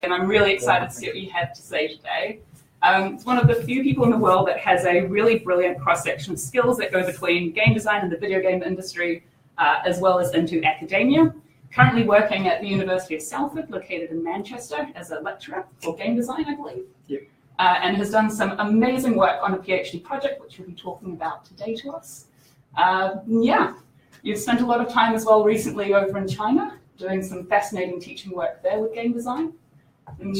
and I'm really excited to see what you have to say today. It's one of the few people in the world that has a really brilliant cross-section of skills that go between game design and the video game industry, as well as into academia. Currently working at the University of Salford, located in Manchester, as a lecturer for game design, I believe. Yep. And has done some amazing work on a PhD project, which we'll be talking about today to us. Yeah, you've spent a lot of time as well recently over in China, doing some fascinating teaching work there with game design. And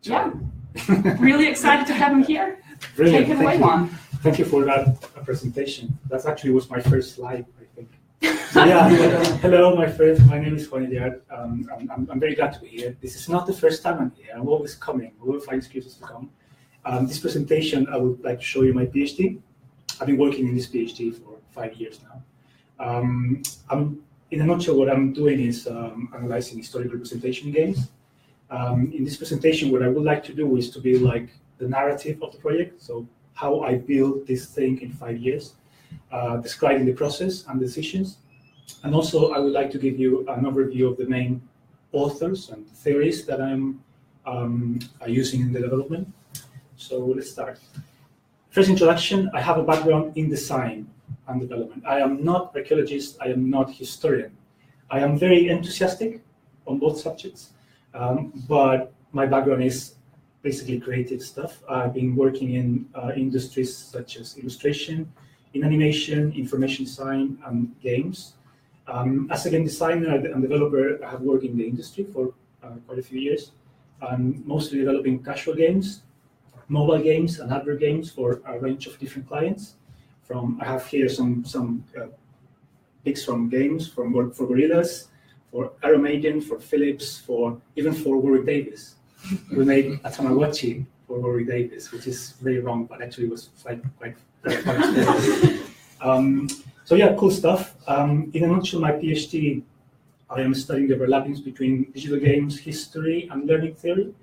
yeah, really excited to have him here. Brilliant. Take it away, Juan. Thank you for that presentation. That actually was my first slide, I think. So yeah, hello, my friend. My name is Juan. I'm very glad to be here. This is not the first time I'm here. I'm always coming. I will find excuses to come. This presentation, I would like to show you my PhD. I've been working in this PhD for 5 years now. In a nutshell, what I'm doing is analyzing historical representation in games. In this presentation, what I would like to do is to be like the narrative of the project. So how I built this thing in 5 years, describing the process and decisions. And also, I would like to give you an overview of the main authors and theories that I'm using in the development. So let's start. First introduction, I have a background in design and development. I am not archaeologist, I am not historian. I am very enthusiastic on both subjects, but my background is basically creative stuff. I've been working in industries such as illustration, in animation, information design, and games. As a game designer and developer, I have worked in the industry for quite a few years, mostly developing casual games, mobile games, and hardware games for a range of different clients. I have here some pics from games for Gorillas, for Iron Maiden, for Philips, even for Warwick Davis. We made a Tamagotchi for Warwick Davis, which is very wrong, but actually was quite so yeah, cool stuff. In a nutshell, my PhD, I am studying the overlappings between digital games, history, and learning theory.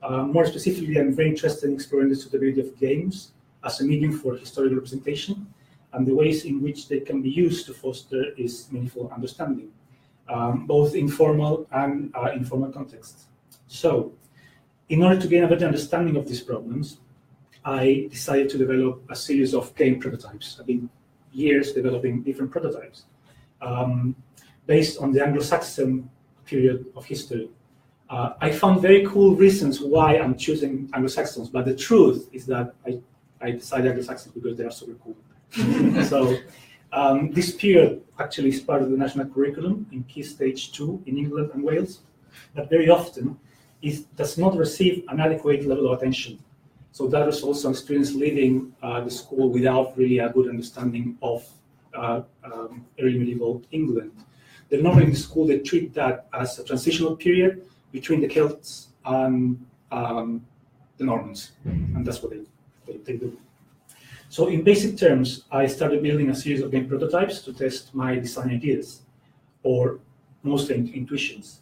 More specifically, I'm very interested in exploring the suitability of games as a medium for historical representation and the ways in which they can be used to foster this meaningful understanding, both in formal and informal contexts. So, in order to gain a better understanding of these problems, I decided to develop a series of game prototypes. I've been years developing different prototypes based on the Anglo-Saxon period of history. I found very cool reasons why I'm choosing Anglo-Saxons, but the truth is that I decided Anglo-Saxons because they are super cool. So this period actually is part of the national curriculum in Key Stage 2 in England and Wales, but very often it does not receive an adequate level of attention. So that results in students leaving the school without really a good understanding of early medieval England. They're normally in the school, they treat that as a transitional period between the Celts and the Normans, and that's what they do. So in basic terms, I started building a series of game prototypes to test my design ideas, or mostly intuitions.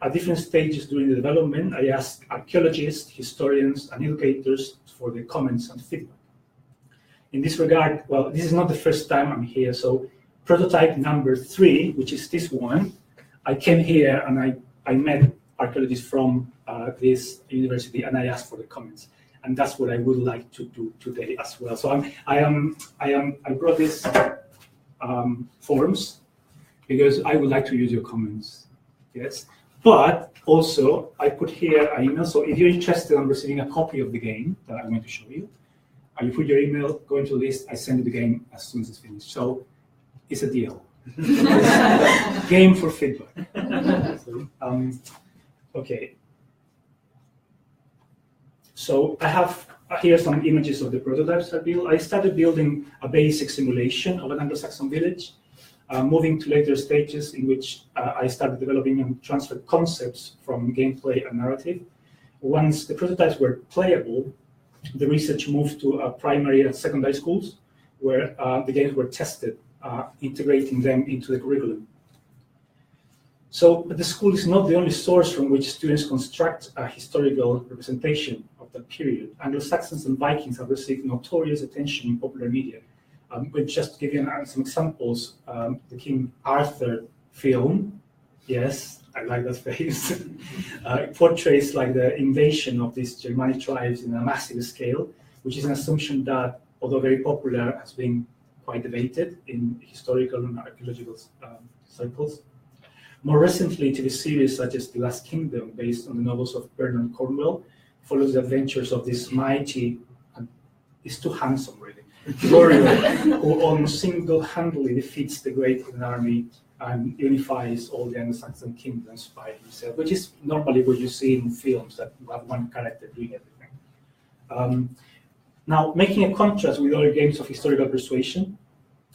At different stages during the development, I asked archaeologists, historians, and educators for their comments and feedback. In this regard, well, this is not the first time I'm here, so prototype number 3, which is this one, I came here and I met archaeologists from this university and I asked for the comments. And that's what I would like to do today as well. So I brought these forms because I would like to use your comments, yes. But also I put here an email. So if you're interested in receiving a copy of the game that I'm going to show you, you put your email, go into the list, I send you the game as soon as it's finished. So it's a deal. Game for feedback. So, okay. So I have here some images of the prototypes I built. I started building a basic simulation of an Anglo-Saxon village, moving to later stages in which I started developing and transferred concepts from gameplay and narrative. Once the prototypes were playable, the research moved to primary and secondary schools where the games were tested, integrating them into the curriculum. So, but the school is not the only source from which students construct a historical representation of that period. Anglo-Saxons and Vikings have received notorious attention in popular media. But just to give you some examples, the King Arthur film Yes, I like that phrase. It portrays like the invasion of these Germanic tribes in a massive scale, which is an assumption that, although very popular, has been quite debated in historical and archaeological circles. More recently, TV series such as The Last Kingdom, based on the novels of Bernard Cornwell, follows the adventures of this mighty, and he's too handsome really, warrior who almost single-handedly defeats the Great Hidden Army and unifies all the Anglo-Saxon kingdoms by himself, which is normally what you see in films, that you have one character doing everything. Now, making a contrast with other games of historical persuasion,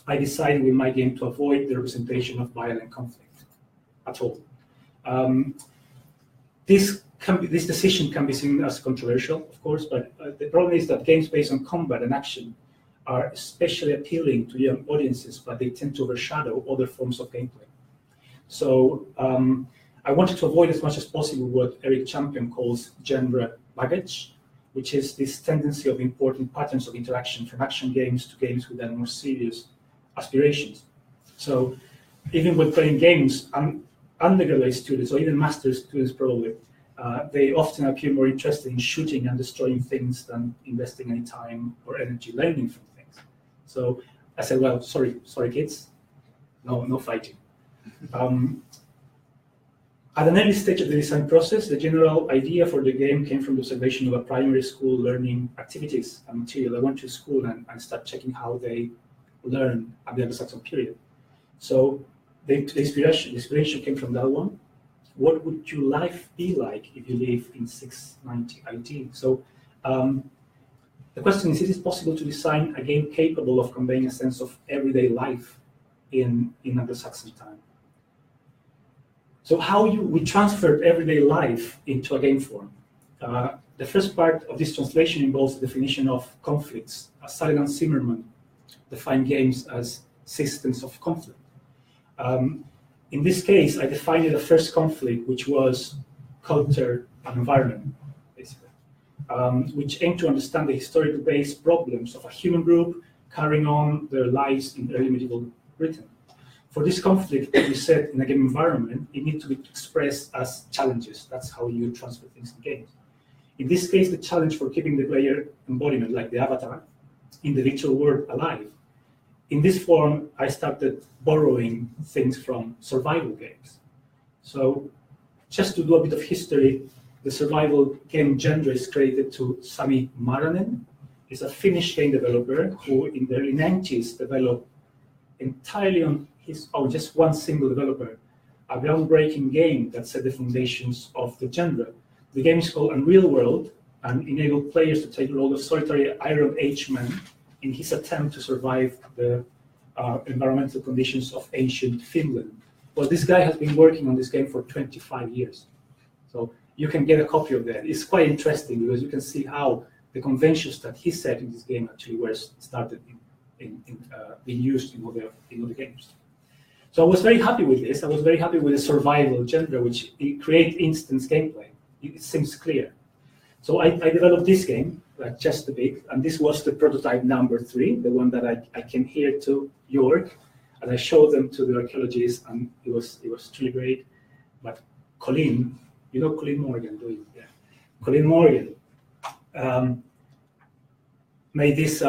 I decided with my game to avoid the representation of violent conflict at all. This decision can be seen as controversial, of course, but the problem is that games based on combat and action are especially appealing to young audiences, but they tend to overshadow other forms of gameplay. So I wanted to avoid as much as possible what Eric Champion calls genre baggage, which is this tendency of importing patterns of interaction from action games to games with more serious aspirations. So even when playing games, undergraduate students, or even master's students probably, they often appear more interested in shooting and destroying things than investing any time or energy learning from things. So I said, well, sorry kids, no fighting. At an early stage of the design process, the general idea for the game came from the observation of a primary school learning activities and material. I went to school and start checking how they learn at the Anglo-Saxon period. So the inspiration came from that one. What would your life be like if you live in 690 AD? So the question is it possible to design a game capable of conveying a sense of everyday life in Anglo-Saxon time? So how we transferred everyday life into a game form. The first part of this translation involves the definition of conflicts. Stalin and Zimmerman define games as systems of conflict. In this case, I defined the first conflict, which was culture and environment, basically, which aimed to understand the historical-based problems of a human group carrying on their lives in early medieval Britain. For this conflict to be set in a game environment, it needs to be expressed as challenges. That's how you transfer things in games. In this case, the challenge for keeping the player embodiment, like the avatar, in the virtual world alive. In this form, I started borrowing things from survival games. So just to do a bit of history, the survival game genre is credited to Sami Maranen. He's a Finnish game developer who in the early 90s developed entirely on his own, just one single developer, a groundbreaking game that set the foundations of the genre. The game is called Unreal World and enabled players to take the role of solitary Iron Age man in his attempt to survive the environmental conditions of ancient Finland. Well, this guy has been working on this game for 25 years. So you can get a copy of that. It's quite interesting because you can see how the conventions that he set in this game actually were started being used in other games. So I was very happy with this. I was very happy with the survival genre, which create instance gameplay. It seems clear. So I developed this game, like just a bit, and this was the prototype number 3, the one that I came here to York, and I showed them to the archaeologists, and it was truly great. But Colin, you know Colin Morgan, do you? Yeah. Colin Morgan made this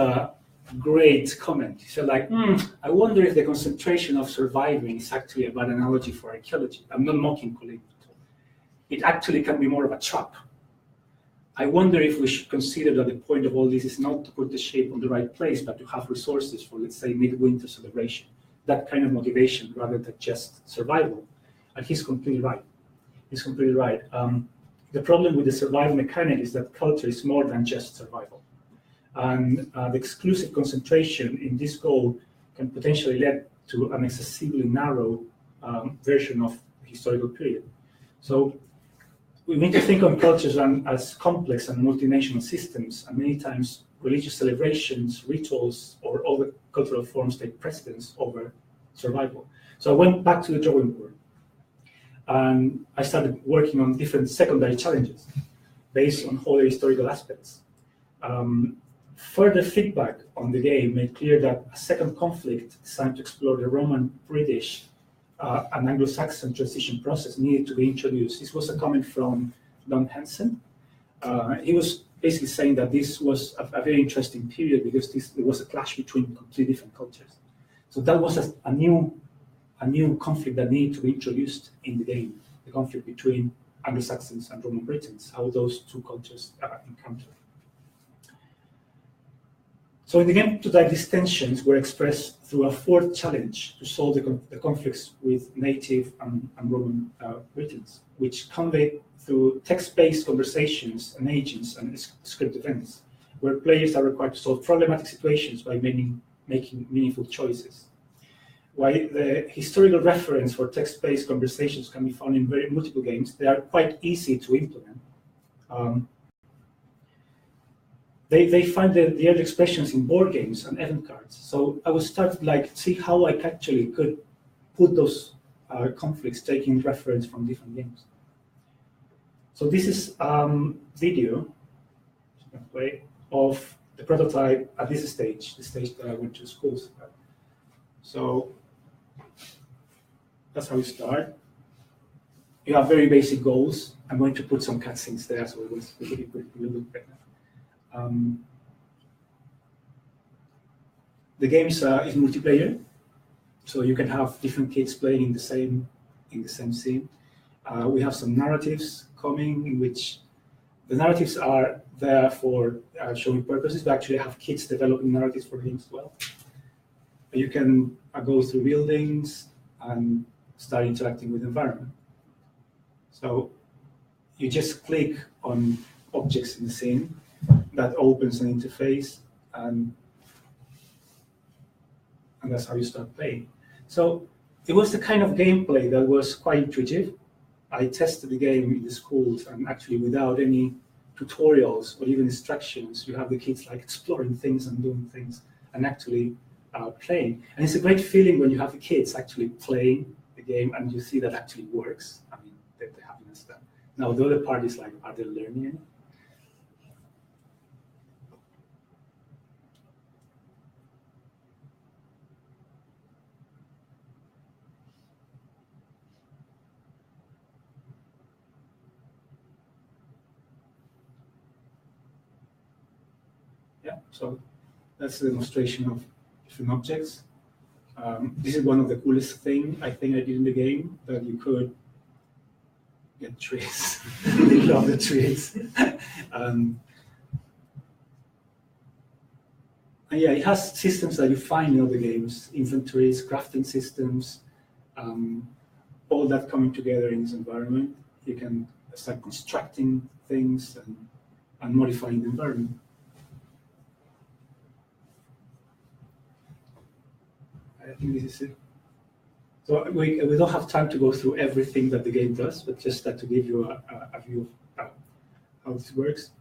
great comment. He said, like, I wonder if the concentration of surviving is actually a bad analogy for archaeology. I'm not mocking Colin. It actually can be more of a trap. I wonder if we should consider that the point of all this is not to put the ship on the right place, but to have resources for, let's say, midwinter celebration. That kind of motivation rather than just survival. And he's completely right. He's completely right. The problem with the survival mechanic is that culture is more than just survival. And the exclusive concentration in this goal can potentially lead to an excessively narrow version of the historical period. So we need to think of cultures as complex and multinational systems, and many times religious celebrations, rituals, or other cultural forms take precedence over survival. So I went back to the drawing board, and I started working on different secondary challenges based on other historical aspects. Further feedback on the game made clear that a second conflict designed to explore the Roman-British an Anglo-Saxon transition process needed to be introduced. This was a comment from Don Hansen. He was basically saying that this was a very interesting period because there was a clash between completely different cultures. So that was a new conflict that needed to be introduced in the game, the conflict between Anglo-Saxons and Roman Britons, how those two cultures encountered. So in the game today, these tensions were expressed through a fourth challenge to solve the conflicts with native and Roman Britons, which conveyed through text-based conversations and agents and script events, where players are required to solve problematic situations by making meaningful choices. While the historical reference for text-based conversations can be found in multiple games, they are quite easy to implement. They find the early expressions in board games and event cards. So I was started see how I actually could put those conflicts taking reference from different games. So this is video of the prototype at this stage, the stage that I went to schools. So that's how we start. You have very basic goals. I'm going to put some cutscenes there, so we'll look better. The game is multiplayer, so you can have different kids playing in the same scene. We have some narratives coming, in which the narratives are there for showing purposes, but actually have kids developing narratives for games as well. You can go through buildings and start interacting with the environment. So you just click on objects in the scene, that opens an interface, and that's how you start playing. So it was the kind of gameplay that was quite intuitive. I tested the game in the schools, and actually without any tutorials or even instructions, you have the kids exploring things and doing things and actually playing. And it's a great feeling when you have the kids actually playing the game and you see that actually works. I mean, the happiness there. Now the other part is are they learning it? Yeah, so that's a demonstration of different objects. This is one of the coolest things I think I did in the game, that you could get trees. They love the trees. And yeah, it has systems that you find in other games, inventories, crafting systems, all that coming together in this environment. You can start constructing things and modifying the environment. I think this is it. So we don't have time to go through everything that the game does, but just to give you a view of how this works.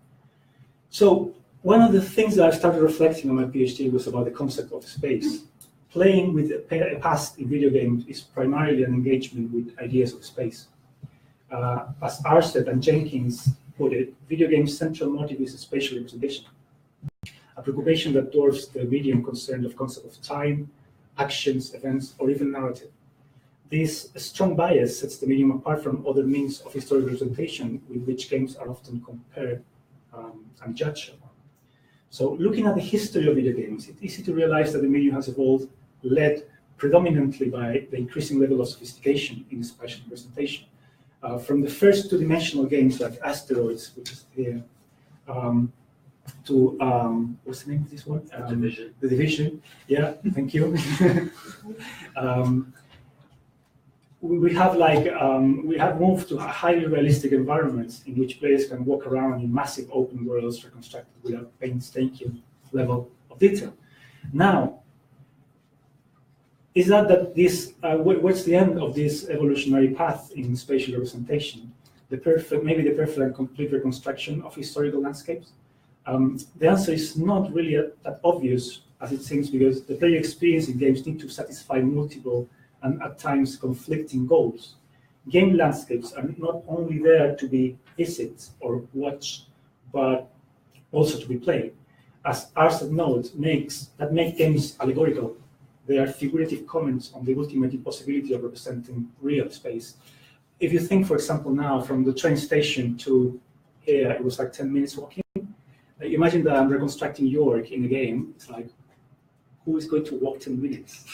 So one of the things that I started reflecting on my PhD was about the concept of space. Playing with a past in video games is primarily an engagement with ideas of space. As Arsted and Jenkins put it, video games' central motive is spatial representation, a preoccupation that dwarfs the medium concerned of concept of time, actions, events, or even narrative. This strong bias sets the medium apart from other means of historical representation with which games are often compared and judged upon. So looking at the history of video games, it's easy to realize that the medium has evolved, led predominantly by the increasing level of sophistication in spatial representation. From the first two-dimensional games like Asteroids, which is here, to what's the name of this one? Division. The Division. Yeah, thank you. We have moved to highly realistic environments in which players can walk around in massive open worlds reconstructed with a painstaking level of detail. Now, is that this? What's the end of this evolutionary path in spatial representation? Maybe the perfect and complete reconstruction of historical landscapes? The answer is not really that obvious as it seems, because the player experience in games need to satisfy multiple and at times conflicting goals. Game landscapes are not only there to be visited or watched, but also to be played. As Arsted notes, make games allegorical. they are figurative comments on the ultimate impossibility of representing real space. If you think, for example, now from the train station to here, it was like 10 minutes walking. Imagine that I'm reconstructing York in a game. It's like, who is going to walk 10 minutes?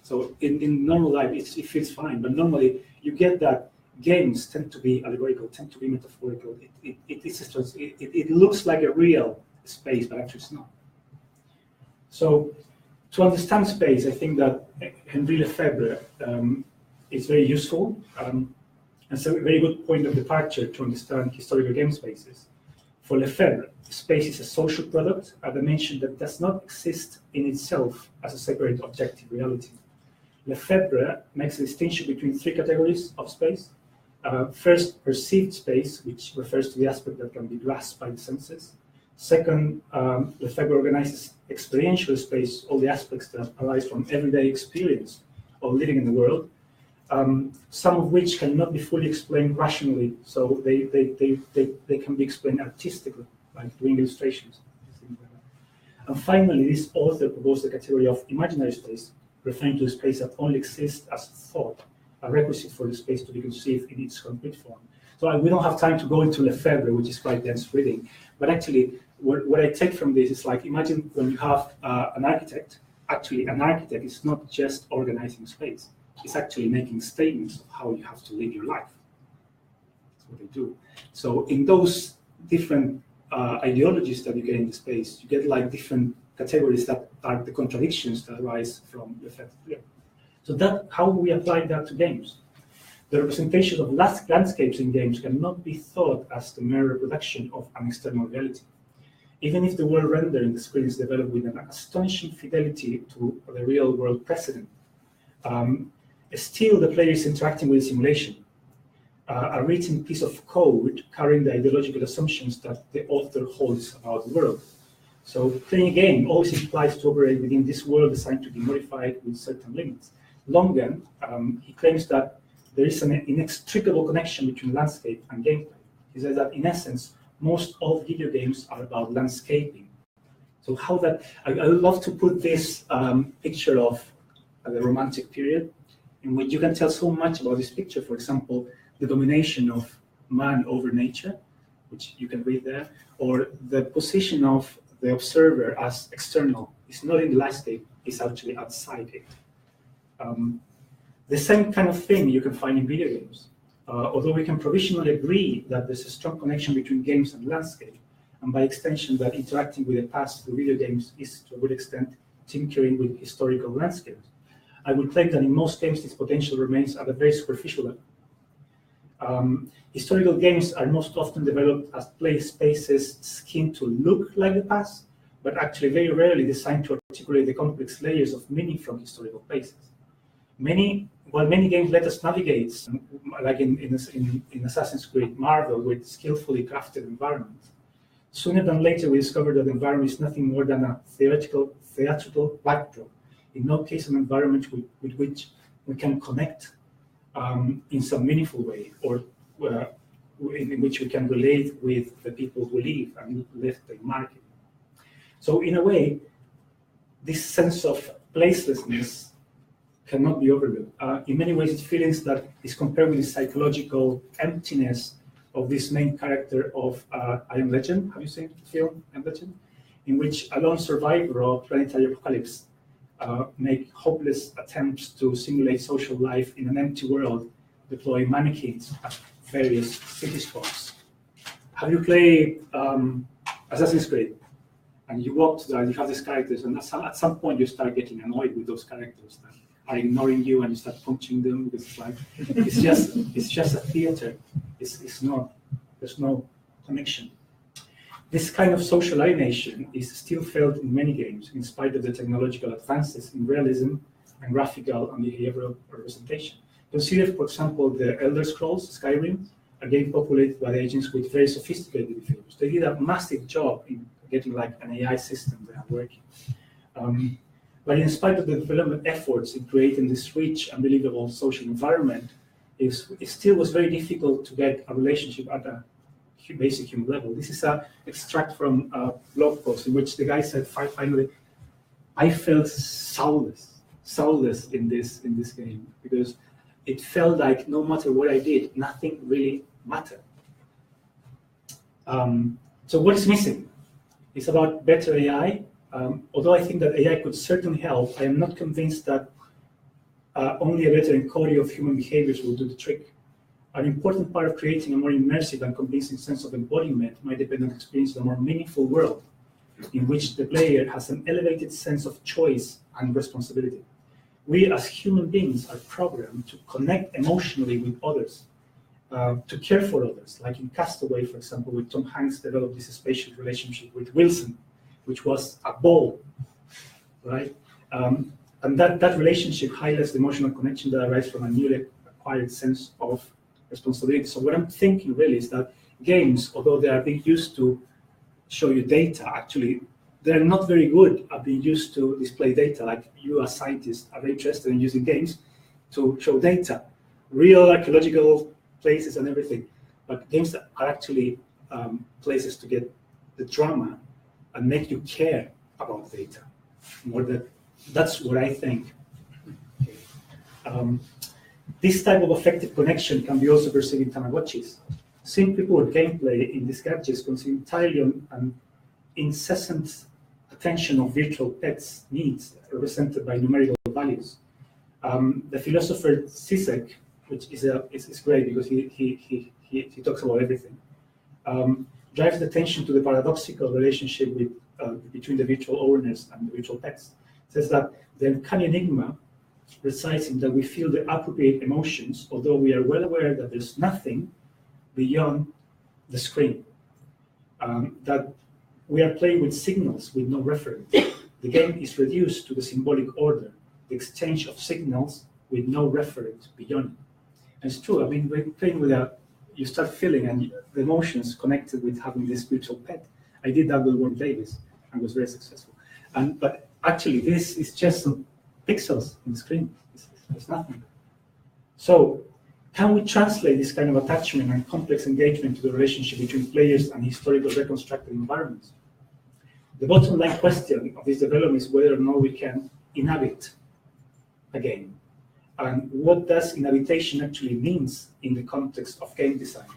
So in normal life, it feels fine. But normally, you get that games tend to be allegorical, tend to be metaphorical. It looks like a real space, but actually it's not. So to understand space, I think that Henri Lefebvre is very useful. And it's a very good point of departure to understand historical game spaces. For Lefebvre, space is a social product, a dimension that does not exist in itself as a separate objective reality. Lefebvre makes a distinction between three categories of space. First, perceived space, which refers to the aspect that can be grasped by the senses. Second, Lefebvre organizes experiential space, all the aspects that arise from everyday experience of living in the world, some of which cannot be fully explained rationally, so they can be explained artistically, like doing illustrations. And finally, this author proposed the category of imaginary space, referring to the space that only exists as thought, a requisite for the space to be conceived in its concrete form. So we don't have time to go into Lefebvre, which is quite dense reading, but actually what I take from this is like, imagine when you have an architect. Actually, an architect is not just organizing space. It's actually making statements of how you have to live your life. That's what they do. So in those different ideologies that you get in the space, you get like different categories that are the contradictions that arise from Lefebvre. So that, how we apply that to games? The representation of landscapes in games cannot be thought as the mere reproduction of an external reality. Even if the world rendered in the screen is developed with an astonishing fidelity to the real world precedent, still the player is interacting with a simulation, a written piece of code carrying the ideological assumptions that the author holds about the world. So playing a game always implies to operate within this world designed to be modified with certain limits. Longen, he claims that there is an inextricable connection between landscape and gameplay. He says that in essence, most all video games are about landscaping. So how that, I would love to put this picture of the Romantic period, in which you can tell so much about this picture. For example, the domination of man over nature, which you can read there, or the position of the observer as external. It's not in the landscape, it's actually outside it. The same kind of thing you can find in video games. Although we can provisionally agree that there's a strong connection between games and landscape, and by extension that interacting with the past through video games is to a good extent tinkering with historical landscapes, I would claim that in most games this potential remains at a very superficial level. Historical games are most often developed as play spaces schemed to look like the past, but actually very rarely designed to articulate the complex layers of meaning from historical places. While many games let us navigate, like in Assassin's Creed Marvel, with skillfully crafted environments, sooner than later we discover that the environment is nothing more than a theatrical backdrop, in no case an environment with which we can connect in some meaningful way, or in which we can relate with the people who live and live the market. So in a way, this sense of placelessness cannot be overlooked. In many ways, it's feelings that is compared with the psychological emptiness of this main character of I Am Legend. Have you seen the film I Am Legend? In which a lone survivor of planetary apocalypse make hopeless attempts to simulate social life in an empty world, deploying mannequins at various city spots. Have you played Assassin's Creed? And you walk to that, you have these characters, and at some point you start getting annoyed with those characters that are ignoring you, and you start punching them because it's like it's just a theater. It's not. There's no connection. This kind of social alienation is still felt in many games, in spite of the technological advances in realism and graphical and behavioral representation. Consider, for example, the Elder Scrolls Skyrim, a game populated by agents with very sophisticated behaviors. They did a massive job in getting like an AI system that are working. But in spite of the development efforts in creating this rich and believable social environment, it still was very difficult to get a relationship at a basic human level. This is an extract from a blog post in which the guy said finally, I felt soulless in this game, because it felt like no matter what I did, nothing really mattered. So what is missing? It's about better AI. Although I think that AI could certainly help, I am not convinced that only a better encoding of human behaviors will do the trick. An important part of creating a more immersive and convincing sense of embodiment might depend on experiencing a more meaningful world in which the player has an elevated sense of choice and responsibility. We as human beings are programmed to connect emotionally with others, to care for others. Like in Castaway, for example, where Tom Hanks developed this special relationship with Wilson, which was a ball, right? And that relationship highlights the emotional connection that arises from a newly acquired sense of responsibility. So what I'm thinking really is that games, although they are being used to show you data, actually, they're not very good at being used to display data. Like you as scientists are very interested in using games to show data, real archaeological places and everything. But games are actually places to get the drama and make you care about data. That's what I think. This type of effective connection can be also perceived in Tamagotchis. Simple gameplay in these gadgets consists entirely on an incessant attention of virtual pets' needs represented by numerical values. The philosopher Zizek, which is great because he talks about everything, drives the attention to the paradoxical relationship between the virtual owners and the virtual pets. Says that the uncanny enigma resides in that we feel the appropriate emotions, although we are well aware that there's nothing beyond the screen. That we are playing with signals with no reference. The game is reduced to the symbolic order, the exchange of signals with no reference beyond it. And it's true. I mean, we're playing with you start feeling and the emotions connected with having this virtual pet. I did that with Warren Davis and was very successful. But actually, this is just some pixels in the screen. It's nothing. So, can we translate this kind of attachment and complex engagement to the relationship between players and historical reconstructed environments? The bottom line question of this development is whether or not we can inhabit a game. And what does inhabitation actually means in the context of game design?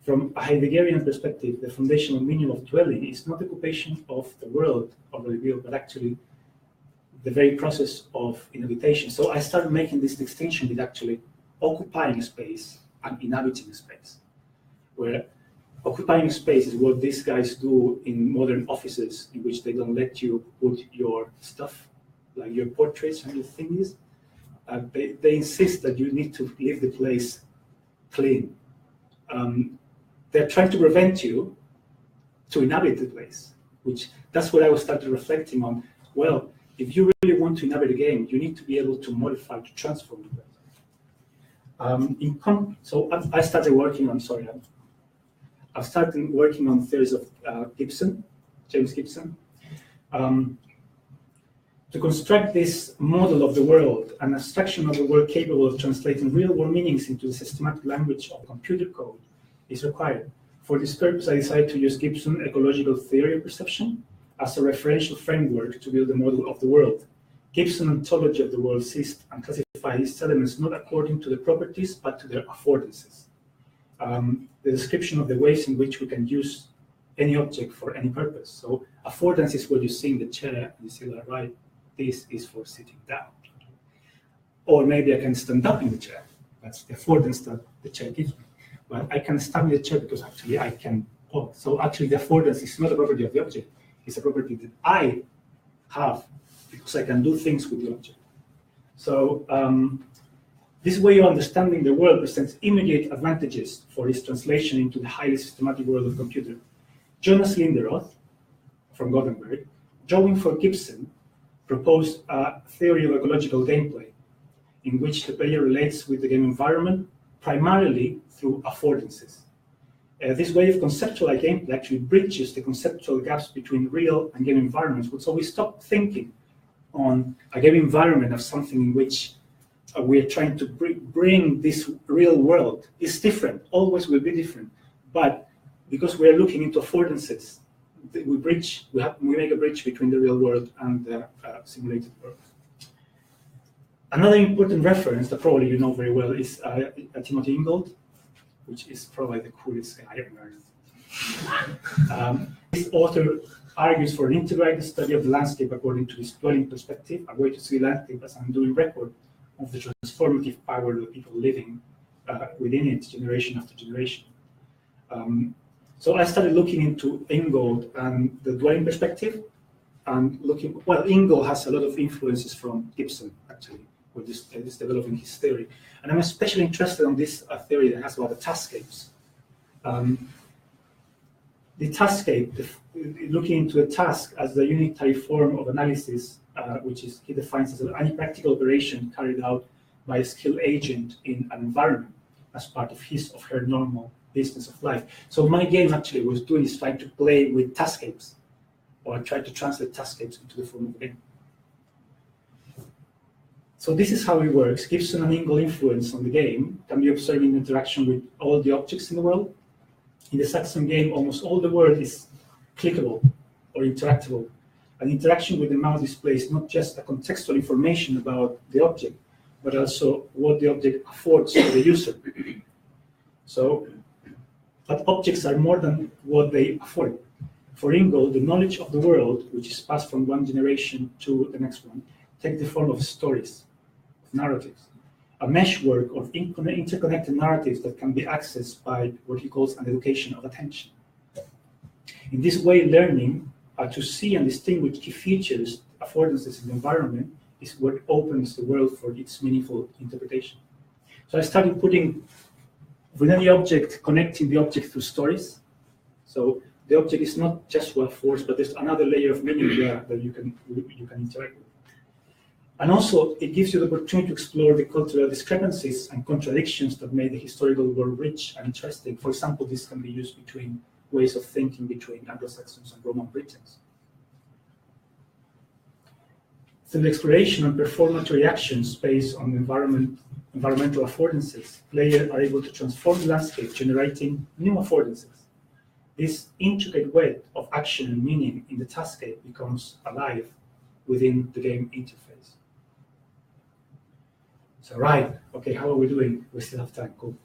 From a Heideggerian perspective, the foundational meaning of dwelling is not the occupation of the world already built, but actually the very process of inhabitation. So I started making this distinction with actually occupying a space and inhabiting a space, where occupying space is what these guys do in modern offices, in which they don't let you put your stuff, like your portraits and your thingies. They insist that you need to leave the place clean. They're trying to prevent you to inhabit the place, that's what I was started reflecting on. Well, if you really want to inhabit a game, you need to be able to modify, to transform the place. So I started working on, I've started working on theories of James Gibson, to construct this model of the world, an abstraction of the world capable of translating real-world meanings into the systematic language of computer code is required. For this purpose, I decided to use Gibson's ecological theory of perception as a referential framework to build a model of the world. Gibson's ontology of the world sees and classifies its elements not according to the properties, but to their affordances. The description of the ways in which we can use any object for any purpose. So affordance is what you see in the chair, and you see that, right, this is for sitting down. Or maybe I can stand up in the chair. That's the affordance that the chair gives me. But I can stand in the chair because actually I can walk. So actually the affordance is not a property of the object. It's a property that I have because I can do things with the object. So this way of understanding the world presents immediate advantages for its translation into the highly systematic world of computer. Jonas Linderoth from Gothenburg, drawing for Gibson, proposed a theory of ecological gameplay in which the player relates with the game environment primarily through affordances. This way of conceptualized gameplay actually bridges the conceptual gaps between real and game environments. So we stop thinking on a game environment as something in which we are trying to bring this real world. It's different, always will be different. But because we are looking into affordances, we make a bridge between the real world and the simulated world. Another important reference that probably you know very well is Timothy Ingold, which is probably the coolest guy on earth. This author argues for an integrated study of the landscape according to this dwelling perspective, a way to see landscape as an enduring record of the transformative power of the people living within it, generation after generation. So I started looking into Ingold and the dwelling perspective, and Ingold has a lot of influences from Gibson, actually, with this developing his theory. And I'm especially interested in this theory that has about the taskscapes. The taskscape, looking into a task as the unitary form of analysis, which he defines as any practical operation carried out by a skilled agent in an environment as part of his or her normal business of life. So my game actually was trying to play with taskscapes, or try to translate taskscapes into the form of a game. So this is how it works. Gibson and Ingold influence on the game can be observed in interaction with all the objects in the world. In the Saxon game, almost all the world is clickable or interactable. An interaction with the mouse displays not just a contextual information about the object, but also what the object affords to the user. But objects are more than what they afford. For Ingold, the knowledge of the world, which is passed from one generation to the next one, takes the form of stories, of narratives, a meshwork of interconnected narratives that can be accessed by what he calls an education of attention. In this way, learning to see and distinguish key features, affordances in the environment, is what opens the world for its meaningful interpretation. So I started putting within the object, connecting the object through stories. So the object is not just what force, but there's another layer of meaning there that you can interact with. And also, it gives you the opportunity to explore the cultural discrepancies and contradictions that made the historical world rich and interesting. For example, this can be used between ways of thinking between Anglo-Saxons and Roman Britons. Through the exploration and performatory actions based on environmental affordances, players are able to transform the landscape, generating new affordances. This intricate web of action and meaning in the taskscape becomes alive within the game interface. So okay, how are we doing? We still have time, cool.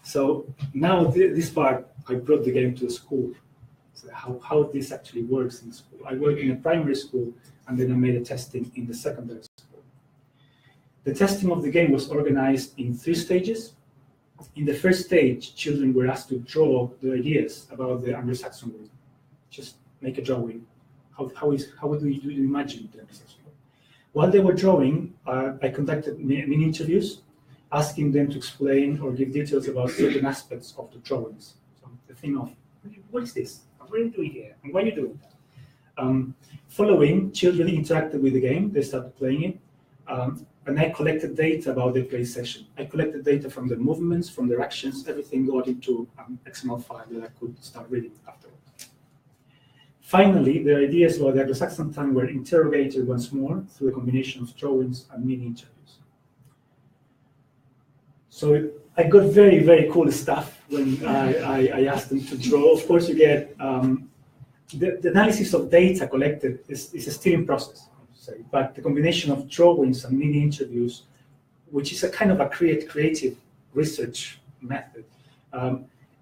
So now this part, I brought the game to the school. So how this actually works in school. I work in a primary school, and then I made a testing in the secondary school. The testing of the game was organized in 3 stages. In the first stage, children were asked to draw the ideas about the Anglo-Saxon world. Just make a drawing. How do you imagine the Anglo-Saxon world? While they were drawing, I conducted mini interviews, asking them to explain or give details about certain aspects of the drawings. So the thing of, what is this? What are you doing here? And why are you doing that? Following, children interacted with the game. They started playing it. And I collected data about their play session. I collected data from their movements, from their actions, everything got into an XML file that I could start reading afterwards. Finally, their ideas about the Anglo-Saxon time were interrogated once more through a combination of drawings and mini interviews. So I got very, very cool stuff when I asked them to draw. Of course, you get the analysis of data collected is still in process. But the combination of drawings and mini interviews, which is a kind of a creative research method,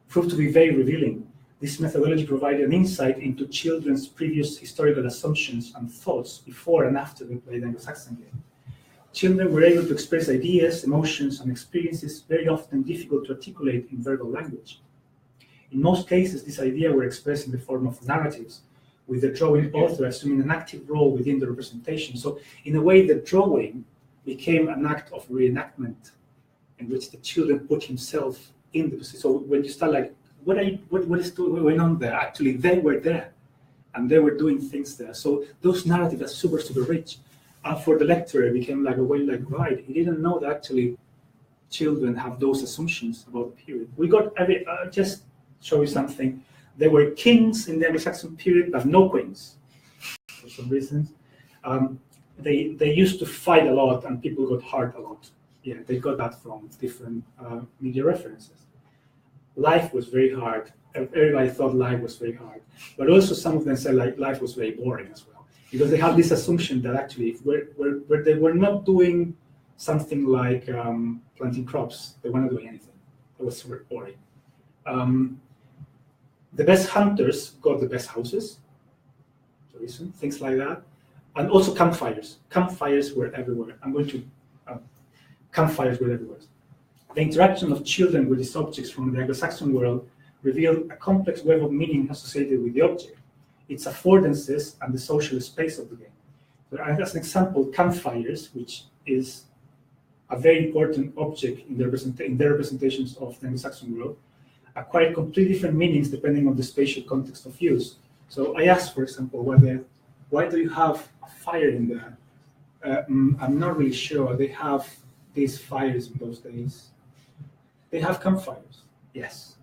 proved to be very revealing. This methodology provided an insight into children's previous historical assumptions and thoughts before and after they played the Anglo-Saxon game. Children were able to express ideas, emotions, and experiences very often difficult to articulate in verbal language. In most cases, these ideas were expressed in the form of narratives, with the drawing author assuming an active role within the representation. So in a way, the drawing became an act of reenactment in which the children put himself in the position. So when you start like, what is going on there? Actually, they were there, and they were doing things there. So those narratives are super, super rich. And for the lecturer, it became like a way like, right, he didn't know that actually children have those assumptions about the period. We got, just show you something. There were kings in the Anglo-Saxon period, but no queens, for some reasons. They used to fight a lot, and people got hurt a lot. Yeah, they got that from different media references. Life was very hard everybody thought life was very hard. But also some of them said like life was very boring as well. Because they have this assumption that actually where they were not doing something like planting crops, they were not doing anything. It was super boring. The best hunters got the best houses, things like that. And also campfires. Campfires were everywhere. Campfires were everywhere. The interaction of children with these objects from the Anglo-Saxon world revealed a complex web of meaning associated with the object, its affordances, and the social space of the game. So as an example, campfires, which is a very important object in their representations of the Anglo-Saxon world, acquire completely different meanings depending on the spatial context of use. So I asked, for example, why do you have a fire in there? I'm not really sure. They have these fires in those days. They have campfires, yes.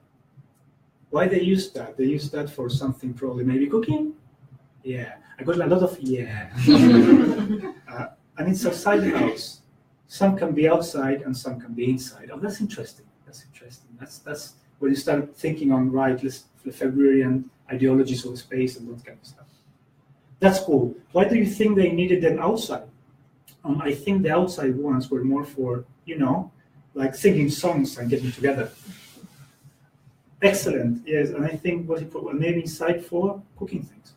Why they use that? They use that for something probably maybe cooking? Yeah, I got a lot of yeah. And it's outside the house. Some can be outside and some can be inside. Oh, that's interesting. That's interesting. That's when you start thinking on the Februarian ideologies of space and that kind of stuff. That's cool. Why do you think they needed them outside? I think the outside ones were more for, like singing songs and getting together. Excellent, yes. And I think maybe inside for cooking things.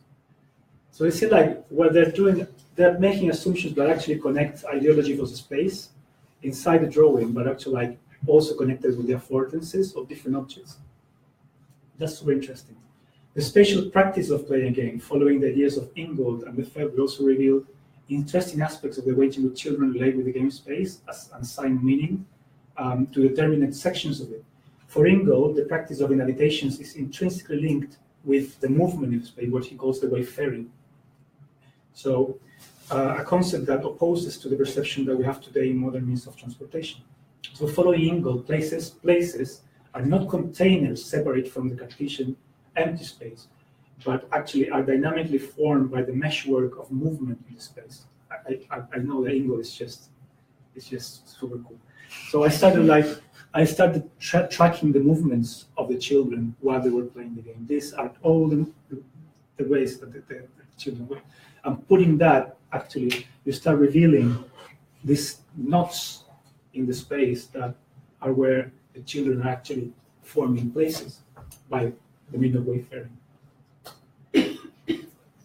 So you see, like what they're doing, they're making assumptions that actually connect ideology of the space inside the drawing, but actually like also connected with the affordances of different objects. That's super interesting. The spatial practice of playing a game, following the ideas of Ingold and Lefebvre, also revealed interesting aspects of the way in which children relate with the game space and assign meaning to determinate sections of it. For Ingold, the practice of inhabitations is intrinsically linked with the movement in space, what he calls the wayfaring. So, a concept that opposes to the perception that we have today in modern means of transportation. So, following Ingold, places are not containers separate from the Cartesian empty space, but actually are dynamically formed by the meshwork of movement in the space. I know that Ingold is just super cool. So I started tracking the movements of the children while they were playing the game. These are all the ways that the children were. And putting that, actually, you start revealing these knots in the space that are where the children are actually forming places by the means of wayfaring.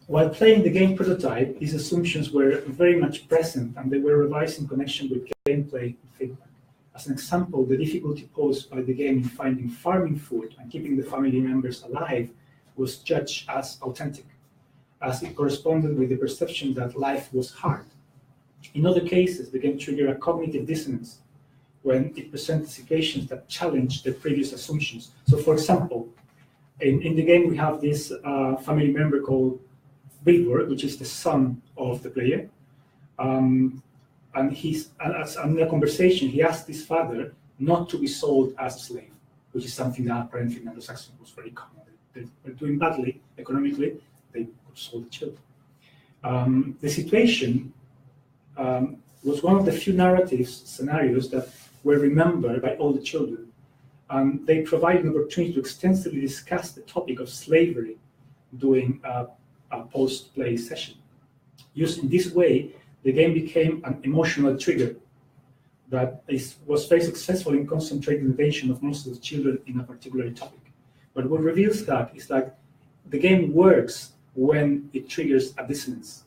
While playing the game prototype, these assumptions were very much present and they were revised in connection with gameplay and feedback. As an example, the difficulty posed by the game in finding farming food and keeping the family members alive was judged as authentic, as it corresponded with the perception that life was hard. In other cases, the game triggered a cognitive dissonance when it presented situations that challenged the previous assumptions. So, for example, in the game we have this family member called Billboard, which is the son of the player. And in a conversation, he asked his father not to be sold as a slave, which is something that apparently in Anglo-Saxon was very common. They were doing badly economically, they would sold the children. The situation was one of the few scenarios that were remembered by all the children. They provided an opportunity to extensively discuss the topic of slavery during a post-play session. Used in this way, the game became an emotional trigger that was very successful in concentrating the attention of most of the children in a particular topic. But what reveals that is that the game works when it triggers a dissonance.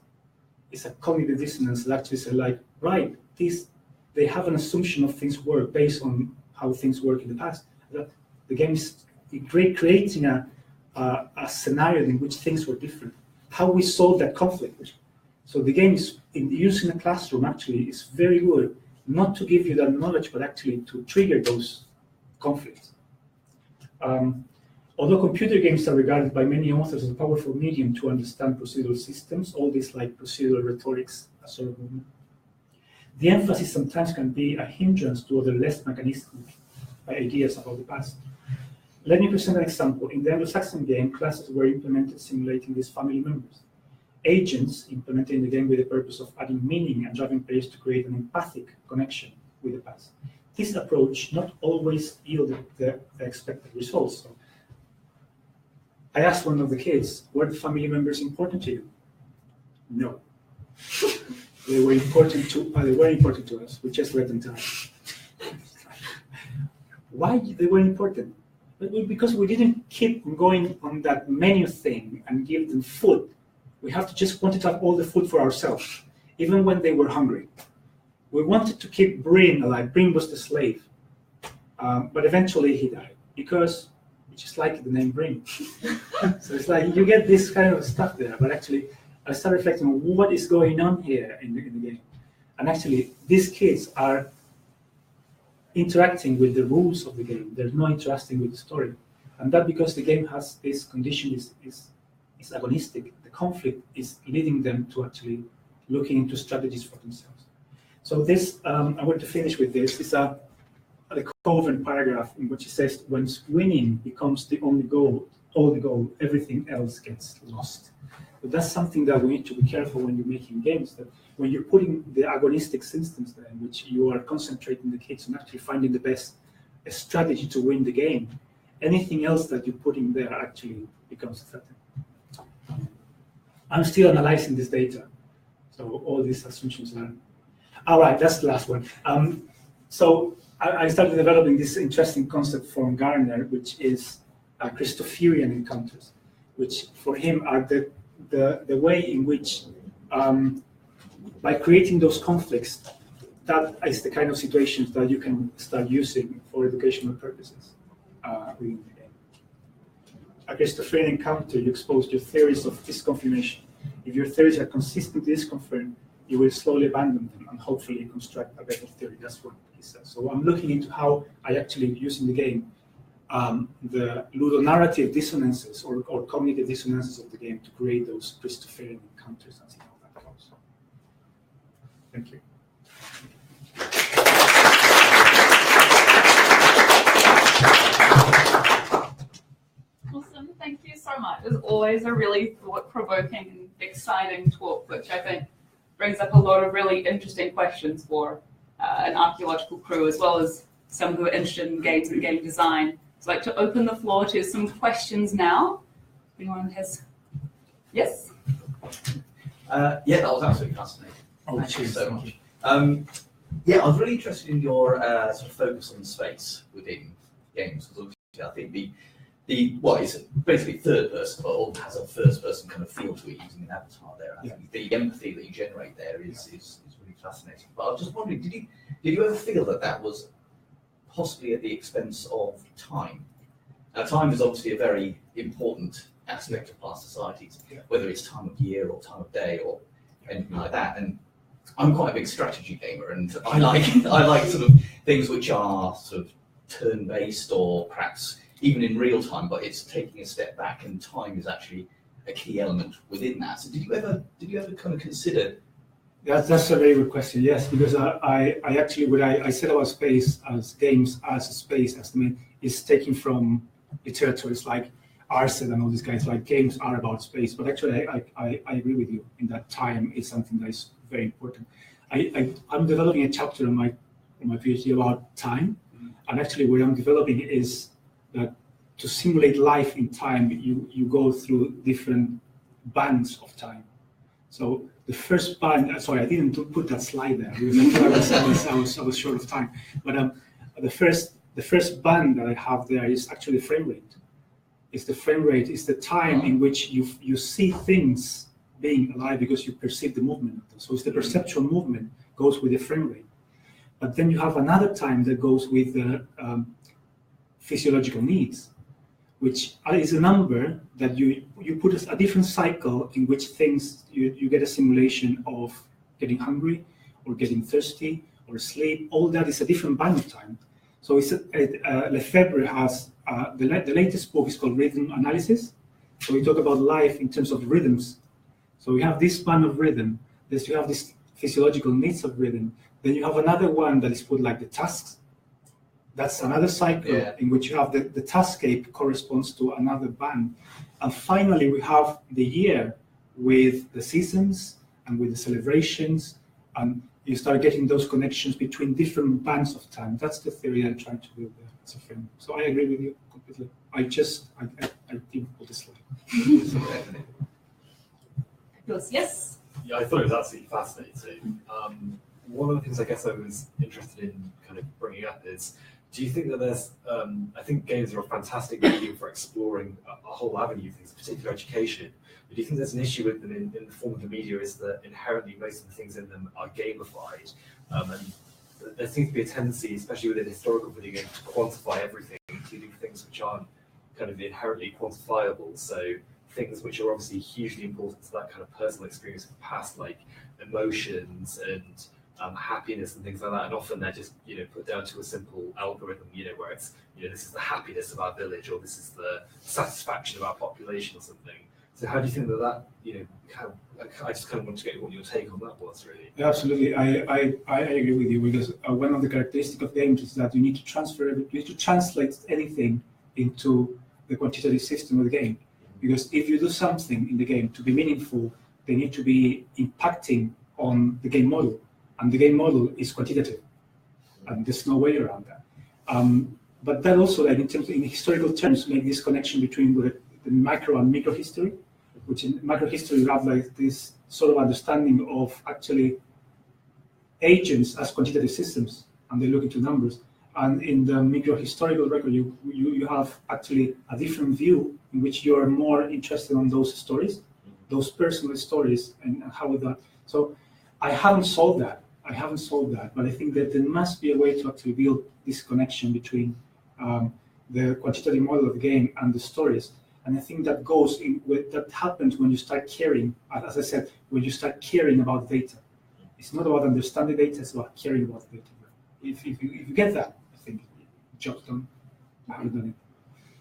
It's a cognitive dissonance that actually says, like, right, they have an assumption of things work based on how things work in the past. The game is creating a scenario in which things were different. How we solve that conflict. So the game is used in a classroom actually is very good, not to give you that knowledge, but actually to trigger those conflicts. Although computer games are regarded by many authors as a powerful medium to understand procedural systems, all this like procedural rhetorics, sort of movement, the emphasis sometimes can be a hindrance to other less mechanistic ideas about the past. Let me present an example. In the Anglo-Saxon game, classes were implemented simulating these family members. Agents implemented in the game with the purpose of adding meaning and driving players to create an empathic connection with the past. This approach not always yielded the expected results. So I asked one of the kids, were the family members important to you? No. They were important to us. We just let them die. Why they were important? Because we didn't keep going on that menu thing and give them food. We have to just wanted to have all the food for ourselves, even when they were hungry. We wanted to keep Bryn alive. Bryn was the slave. But eventually he died because we just like the name Bryn. So it's like you get this kind of stuff there, but actually I started reflecting on what is going on here in the game. And actually these kids are interacting with the rules of the game. They're not interacting with the story. And that because the game has this condition is agonistic. The conflict is leading them to actually looking into strategies for themselves. So this, I want to finish with this, is a Coven paragraph in which it says, when winning becomes the only goal, everything else gets lost. But that's something that we need to be careful when you're making games, that when you're putting the agonistic systems there, in which you are concentrating the kids on actually finding the best strategy to win the game, anything else that you put in there actually becomes a threat. I'm still analyzing this data, so all these assumptions are... All right, that's the last one. So I started developing this interesting concept from Garner, which is Christopherian encounters, which for him are the way in which, by creating those conflicts, that is the kind of situations that you can start using for educational purposes within the game. A Christopherian encounter, you expose your theories of disconfirmation. If your theories are consistently disconfirmed, you will slowly abandon them and hopefully construct a better theory. That's what he says. So I'm looking into how I actually use in the game the ludonarrative dissonances or cognitive dissonances of the game to create those Christopherian encounters and see how that goes. Thank you. Awesome, thank you so much. It's always a really thought-provoking and exciting talk, which I think brings up a lot of really interesting questions for an archaeological crew, as well as some who are interested in games and game design. So I'd like to open the floor to some questions now. Anyone has? Yes? Yeah, that was absolutely fascinating. Thank you so much. Yeah, I was really interested in your sort of focus on space within games, because obviously I think well, it's basically third person, but all has a first person kind of feel to it using an avatar there. I think the empathy that you generate there is really fascinating. But I was just wondering, did you ever feel that was possibly at the expense of time? Now, time is obviously a very important aspect of past societies, whether it's time of year or time of day or anything like that. And I'm quite a big strategy gamer, and I like sort of things which are sort of turn-based or perhaps even in real time, but it's taking a step back, and time is actually a key element within that. So did you ever kind of consider? That's a very good question. Yes, because I actually, what I said about space as games as a space as the main is taken from literature. It's like Arset and all these guys. Like games are about space, but actually I agree with you in that time is something that is very important. I'm developing a chapter on my PhD about time, and actually what I'm developing is that to simulate life in time, you go through different bands of time. So the first band, sorry, I didn't put that slide there because I was short of time. But the first band that I have there is actually frame rate. It's the frame rate. It's the time in which you see things being alive because you perceive the movement of them. So it's the perceptual movement goes with the frame rate. But then you have another time that goes with the physiological needs, which is a number that you put a different cycle in which things you get a simulation of getting hungry or getting thirsty or sleep. All that is a different band of time. So it's Lefebvre has the latest book is called Rhythm Analysis. So we talk about life in terms of rhythms. So we have this band of rhythm. Then you have this physiological needs of rhythm. Then you have another one that is put like the tasks. That's another cycle in which you have the taskscape corresponds to another band. And finally, we have the year with the seasons and with the celebrations. And you start getting those connections between different bands of time. That's the theory I'm trying to build there as a frame. So I agree with you completely. I I didn't put the slide. Yes. Yeah, I thought it was absolutely fascinating. One of the things I guess I was interested in kind of bringing up is, do you think that there's, I think games are a fantastic medium for exploring a whole avenue of things, particularly education. But do you think there's an issue with them in the form of the media is that inherently most of the things in them are gamified? And there seems to be a tendency, especially within historical video games, to quantify everything, including things which aren't kind of inherently quantifiable. So things which are obviously hugely important to that kind of personal experience of the past, like emotions and happiness and things like that, and often they're just put down to a simple algorithm, where it's this is the happiness of our village, or this is the satisfaction of our population, or something. So how do you think that I just kind of want to get what your take on that was, really. Yeah, absolutely, I agree with you, because one of the characteristics of games is that you need to translate anything into the quantitative system of the game, because if you do something in the game to be meaningful, they need to be impacting on the game model. And the game model is quantitative, and there's no way around that. But that also, like in historical terms, make this connection between the macro and micro history, which in macro history you have like this sort of understanding of actually agents as quantitative systems, and they look into numbers. And in the micro historical record, you have actually a different view in which you are more interested in those stories, those personal stories, and how that. So I haven't solved that, but I think that there must be a way to actually build this connection between the quantitative model of the game and the stories. And I think that that happens when you start caring, as I said, when you start caring about data. It's not about understanding data, it's about caring about data. If you get that, I think job's done. I haven't done it.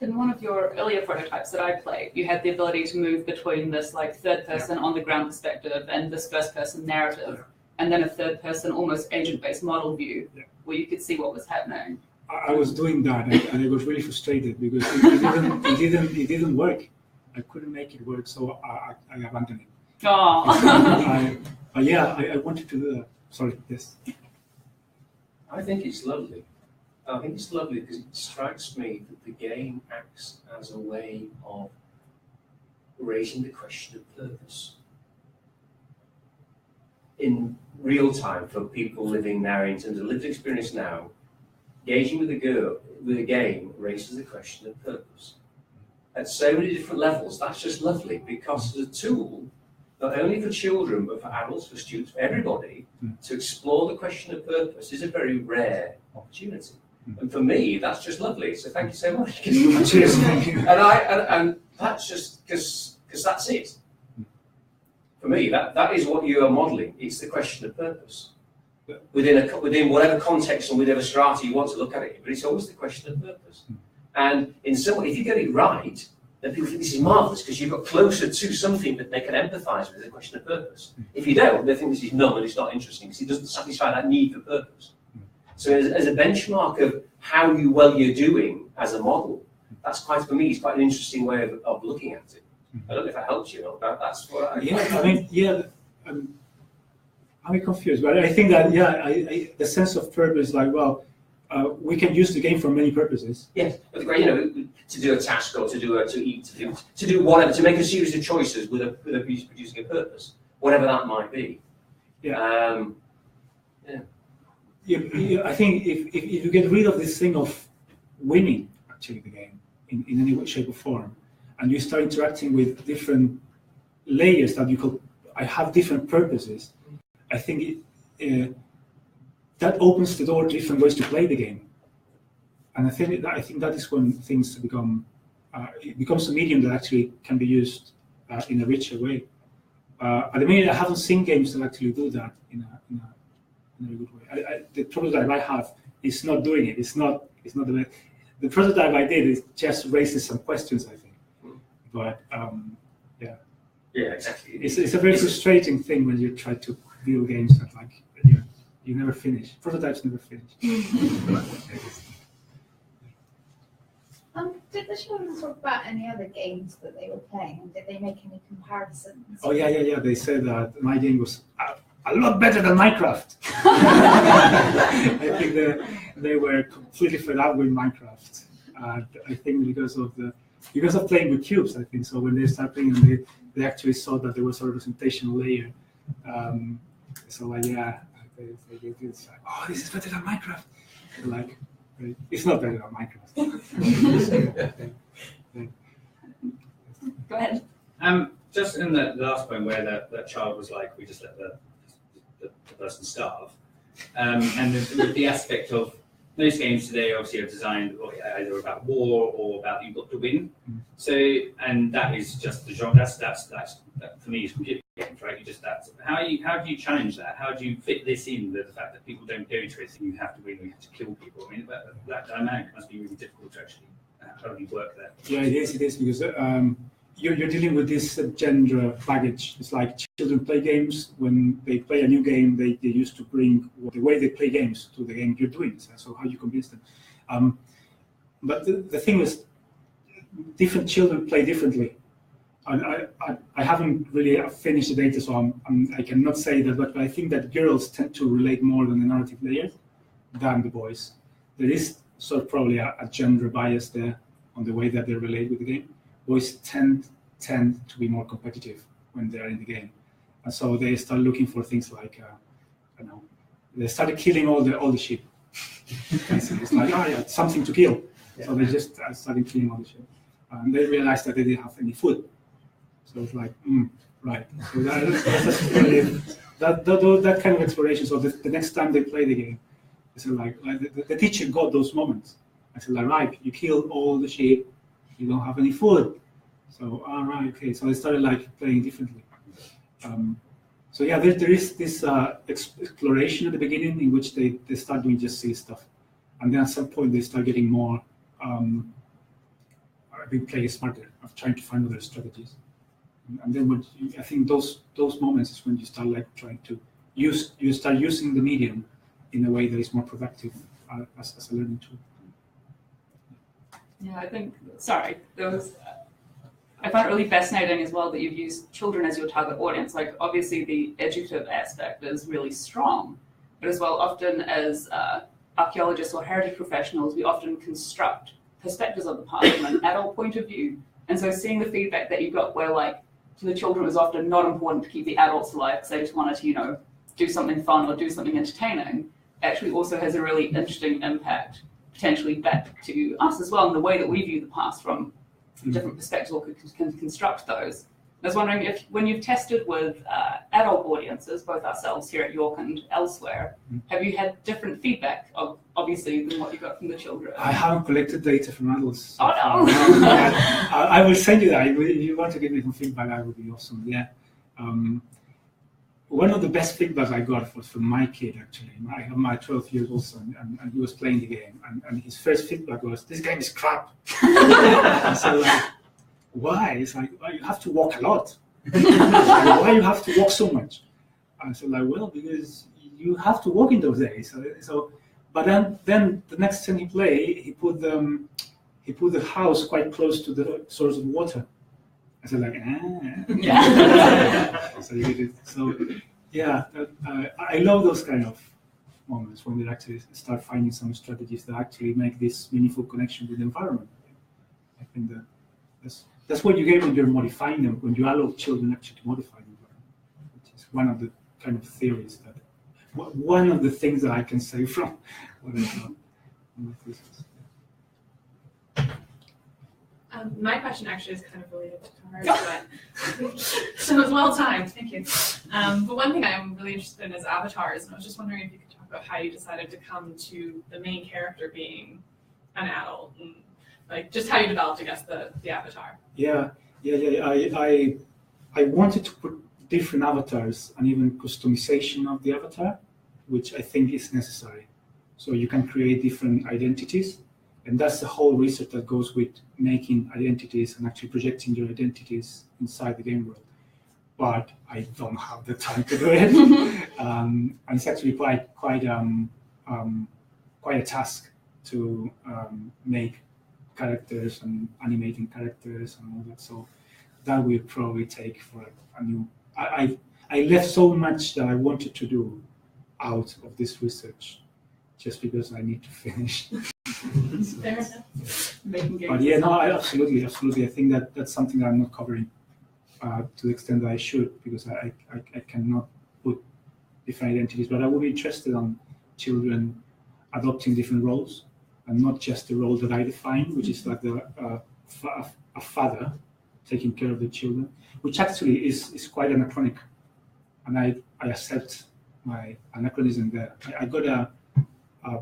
In one of your earlier prototypes that I played, you had the ability to move between this like third person on the ground perspective and this first person narrative, and then a third person almost agent-based model view where you could see what was happening. I was doing that, and I was really frustrated because it didn't work. I couldn't make it work, so I abandoned it. Oh. I wanted to do that. Sorry, yes. I think it's lovely. I think it's lovely because it strikes me that the game acts as a way of raising the question of purpose in real time for people living now, in terms of lived experience now. Engaging with a game raises the question of purpose at so many different levels. That's just lovely because it's a tool not only for children but for adults, for students, for everybody to explore the question of purpose is a very rare opportunity. And for me, that's just lovely. So thank you so much. Cheers, thank you. And that's just because that's it. For me, that is what you are modelling. It's the question of purpose. Within whatever context and whatever strata you want to look at it, but it's always the question of purpose. And in some way, if you get it right, then people think this is marvellous because you've got closer to something that they can empathise with, the question of purpose. If you don't, they think this is numb and it's not interesting because it doesn't satisfy that need for purpose. So as a benchmark of how well you're doing as a model, that's for me, it's quite an interesting way of looking at it. I don't know if that helps you, but that's what I'm confused, but I think that the sense of purpose, like, we can use the game for many purposes. Yes, but to do a task or to eat, to do whatever, to make a series of choices with producing a purpose, whatever that might be. I think if you get rid of this thing of winning actually the game in any way, shape, or form, and you start interacting with different layers that I have different purposes. I think that opens the door to different ways to play the game, and I think that is when things become it becomes a medium that actually can be used in a richer way. At the minute, I haven't seen games that actually do that in a good way. The prototype I have is not doing it. It's not the way. The prototype I did is just raises some questions, I think, but yeah, exactly. It's a very frustrating thing when you try to build games that you never finish. Prototypes never finish. Did the children talk about any other games that they were playing, and did they make any comparisons? Oh yeah. They said that my game was a lot better than Minecraft. I think they were completely fed up with Minecraft. I think because of because of playing with cubes, I think. So when they started playing, they actually saw that there was a representational layer. Yeah, it's like, oh, this is better than Minecraft. Like, it's not better than Minecraft. Go ahead. Just in the last point where that child was like, we just let the person starve. And with the aspect of most games today obviously are designed either about war or about you've got to win. So, and that is just the genre. That for me is computer games, right? How do you challenge that? How do you fit this in the fact that people don't go to it and you have to win or you have to kill people? I mean, that dynamic must be really difficult to actually how do you work that? Yeah, it is because you're dealing with this gender baggage. It's like children play games. When they play a new game, they used to bring the way they play games to the game you're doing. So how you convince them? But the thing is, different children play differently. I haven't really finished the data, so I cannot say that, but I think that girls tend to relate more than the narrative layers than the boys. There is sort of probably a gender bias there on the way that they relate with the game. Boys tend to be more competitive when they are in the game, and so they start looking for things like, I don't know, they started killing all the sheep. It's like, oh yeah, something to kill. Yeah. So they just started killing all the sheep, and they realized that they didn't have any food. So it's like, right. So that kind of exploration. So the next time they play the game, it's like the teacher got those moments. I said, like, right, you killed all the sheep. You don't have any food, so all right, okay. So I started like playing differently. So yeah, there is this exploration at the beginning in which they start doing just silly stuff, and then at some point they start getting more playing smarter, of trying to find other strategies. And then I think those moments is when you start like trying to start using the medium in a way that is more productive as a learning tool. Yeah, I think, I find it really fascinating as well that you've used children as your target audience. Like, obviously the educative aspect is really strong, but as well, often as archaeologists or heritage professionals, we often construct perspectives of the past from an adult point of view. And so seeing the feedback that you got where, like, to the children it was often not important to keep the adults alive because they just wanted to, do something fun or do something entertaining, actually also has a really interesting impact potentially back to us as well in the way that we view the past from different perspectives or can construct those. I was wondering if, when you've tested with adult audiences, both ourselves here at York and elsewhere, have you had different feedback, obviously, than what you got from the children? I haven't collected data from adults. Oh, no! I will send you that. If you want to give me some feedback, that would be awesome. Yeah. One of the best feedbacks I got was from my kid, actually. I have my 12-year-old son, and he was playing the game, and his first feedback was, "This game is crap." So, like, why? It's like, well, you have to walk a lot. Why you have to walk so much? And so, like, well, because you have to walk in those days. So but then the next time he played, he put the house quite close to the source of water. I said, like, Yeah. So yeah, I love those kind of moments when they actually start finding some strategies that actually make this meaningful connection with the environment. I think that's what you get when you're modifying them, when you allow children actually to modify the environment, which is one of the kind of theories that, one of the things that I can say from what I thought in my thesis. My question actually is kind of related to ours, but so it was well timed, thank you. But one thing I'm really interested in is avatars, and I was just wondering if you could talk about how you decided to come to the main character being an adult, and like just how you developed, I guess, the avatar. Yeah. I wanted to put different avatars and even customization of the avatar, which I think is necessary. So you can create different identities. And that's the whole research that goes with making identities and actually projecting your identities inside the game world. But I don't have the time to do it. And it's actually quite a task to make characters and animating characters and all that. So that will probably take for a new. I left so much that I wanted to do out of this research, just because I need to finish. Fair enough. making games. But yeah, no, absolutely. I think that that's something that I'm not covering to the extent that I should, because I cannot put different identities. But I would be interested on children adopting different roles, and not just the role that I define, which is like a father taking care of the children, which actually is quite anachronic. And I accept my anachronism there. I got a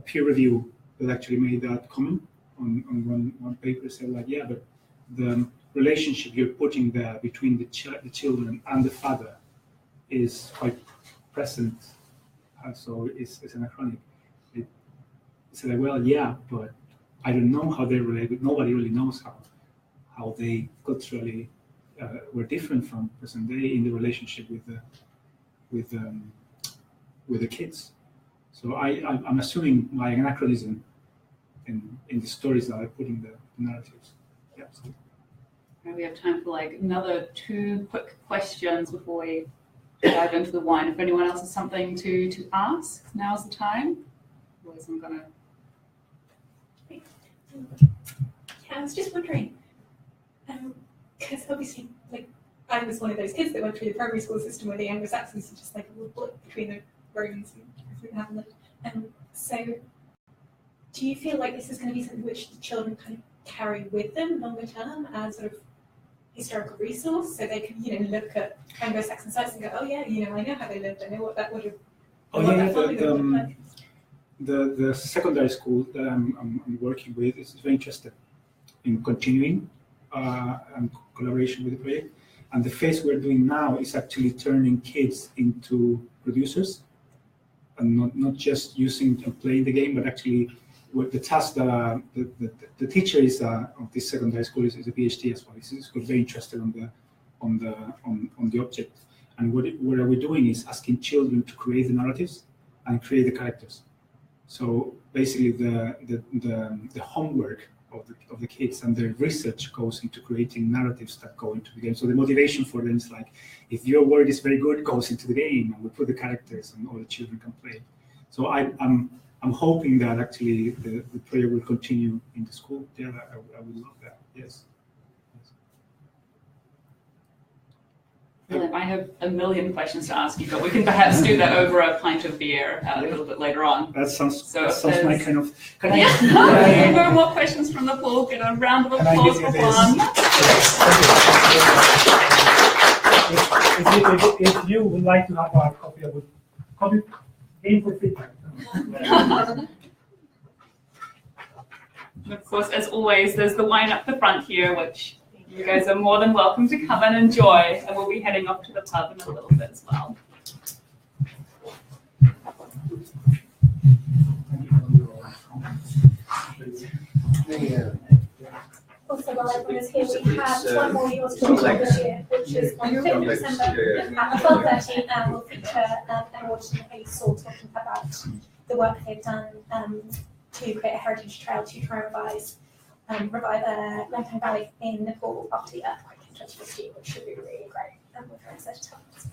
peer review that actually made that comment on one paper, said like, yeah, but the relationship you're putting there between the children and the father is quite present, so it's anachronic. It said like, well, yeah, but I don't know how they're related. Nobody really knows how they culturally were different from present day in the relationship with the kids. So I'm assuming my anachronism in the stories that I put in the narratives. Yeah. So. We have time for like another 2 quick questions before we dive into the wine. If anyone else has something to ask, now's the time. Otherwise, I'm gonna. Yeah, I was just wondering, because obviously, like, I was one of those kids that went through the primary school system where the Anglo-Saxons were just like a little blip between the Romans and everything that happened. So, do you feel like this is going to be something which the children kind of carry with them longer term as sort of historical resource, so they can, look at Anglo-Saxon sites and go, oh yeah, I know how they lived, I know what that would have. Oh yeah, the secondary school that I'm working with is very interested in continuing and collaboration with the project. And the phase we're doing now is actually turning kids into producers, and not just using and playing the game, but actually with the task that the teacher is of this secondary school is a PhD as well. He's very interested on the object. And what are we doing is asking children to create the narratives and create the characters. So basically, the homework of the kids and their research goes into creating narratives that go into the game. So the motivation for them is like, if your word is very good, goes into the game, and we put the characters and all the children can play. So I'm hoping that actually the project will continue in the school. Yeah, I would love that. Yes. Well, I have a million questions to ask you, but we can perhaps do that over a pint of beer a little bit later on. That sounds my kind of. No more questions from the floor. Get a round of applause for Juan. If you would like to have a copy, I would copy game for feedback. Of course, as always, there's the wine up the front here, which you guys are more than welcome to come and enjoy, and we'll be heading off to the pub in a little bit as well. Also, while everyone is here, we have one more YOHRS talk this year, which is on the 5th of December at 12:30, and will feature an award and a sword talking about the work they've done to create a heritage trail to try and revive a Lantang Valley in Nepal after the earthquake in 2015, which should be really great. And we're very excited to have this.